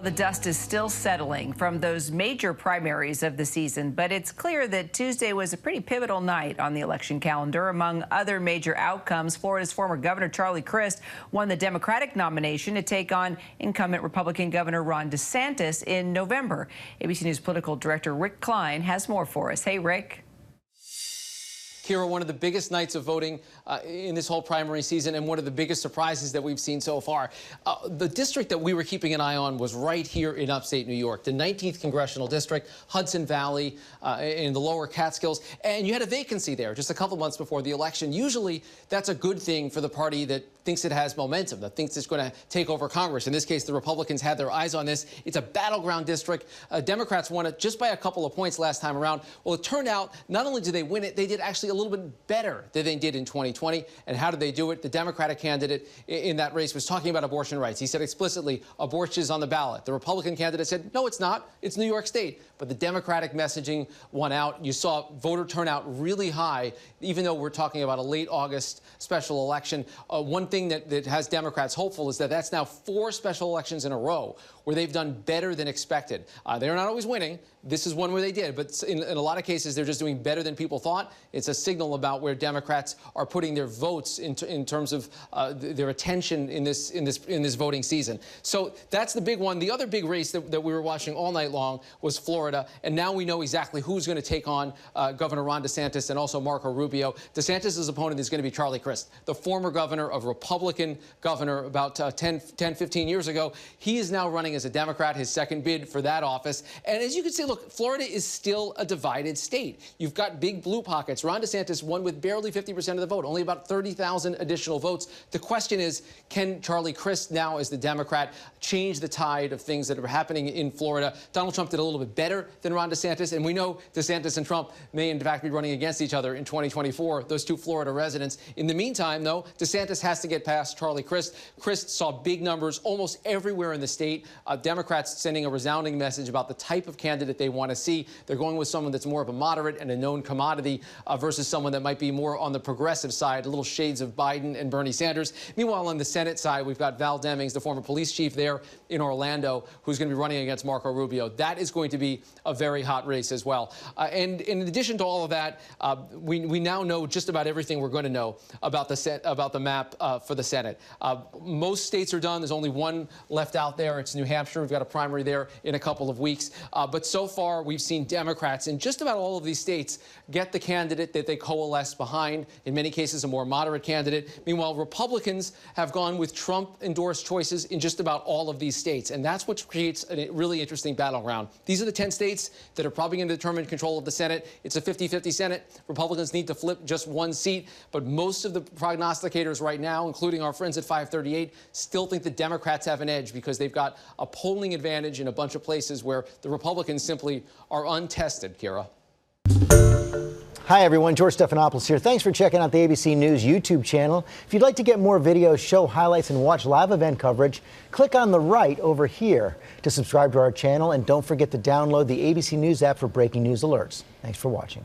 The dust is still settling from those major primaries of the season, but it's clear that Tuesday was a pretty pivotal night on the election calendar. Among other major outcomes, Florida's former governor Charlie Crist won the Democratic nomination to take on incumbent Republican Governor Ron DeSantis in November. ABC News Political Director Rick Klein has more for us. Hey, Rick. Kira, one of the biggest nights of voting in this whole primary season and one of the biggest surprises that we've seen so far. The district that we were keeping an eye on was right here in upstate New York, the 19th Congressional District, Hudson Valley, in the lower Catskills. And you had a vacancy there just a couple months before the election. Usually that's a good thing for the party that thinks it has momentum, that thinks it's going to take over Congress. In this case, the Republicans had their eyes on this. It's a battleground district. Democrats won it just by a couple of points last time around. Well, it turned out not only did they win it, they did actually a little bit better than they did in 2020. And how did they do it? The Democratic candidate in that race was talking about abortion rights. He said explicitly, abortion is on the ballot. The Republican candidate said, no, it's not. It's New York State. But the Democratic messaging won out. You saw voter turnout really high, even though we're talking about a late August special election. One thing that has Democrats hopeful is that that's now 4 special elections in a row where they've done better than expected. They're not always winning. This is one where they did, but in a lot of cases, they're just doing better than people thought. It's a signal about where Democrats are putting their votes in terms of their attention in this voting season. So that's the big one. The other big race that we were watching all night long was Florida, and now we know exactly who's going to take on Governor Ron DeSantis and also Marco Rubio. DeSantis' opponent is going to be Charlie Crist, the former governor of Republican governor about 15 years ago. He is now running as a Democrat, his second bid for that office. And as you can see, look, Florida is still a divided state. You've got big blue pockets. Ron DeSantis won with barely 50% of the vote, only about 30,000 additional votes. The question is, can Charlie Crist now, as the Democrat, change the tide of things that are happening in Florida? Donald Trump did a little bit better than Ron DeSantis, and we know DeSantis and Trump may, in fact, be running against each other in 2024, those two Florida residents. In the meantime, though, DeSantis has to get past Charlie Crist. Crist saw big numbers almost everywhere in the state. Democrats sending a resounding message about the type of candidate they want to see. They're going with someone that's more of a moderate and a known commodity versus someone that might be more on the progressive side, a little shades of Biden and Bernie Sanders. Meanwhile, on the Senate side, we've got Val Demings, the former police chief there in Orlando, who's going to be running against Marco Rubio. That is going to be a very hot race as well. And in addition to all of that, we now know just about everything we're going to know about the map for the Senate. Most states are done. There's only one left out there. It's New Hampshire. We've got a primary there in a couple of weeks. But so far, we've seen Democrats in just about all of these states get the candidate that they coalesce behind, in many cases a more moderate candidate. Meanwhile, Republicans have gone with Trump-endorsed choices in just about all of these states. And that's what creates a really interesting battleground. These are the 10 states that are probably going to determine control of the Senate. It's a 50-50 Senate. Republicans need to flip just one seat. But most of the prognosticators right now, including our friends at 538, still think the Democrats have an edge because they've got a polling advantage in a bunch of places where the Republicans simply are untested, Kira. Hi, everyone. George Stephanopoulos here. Thanks for checking out the ABC News YouTube channel. If you'd like to get more videos, show highlights, and watch live event coverage, click on the right over here to subscribe to our channel. And don't forget to download the ABC News app for breaking news alerts. Thanks for watching.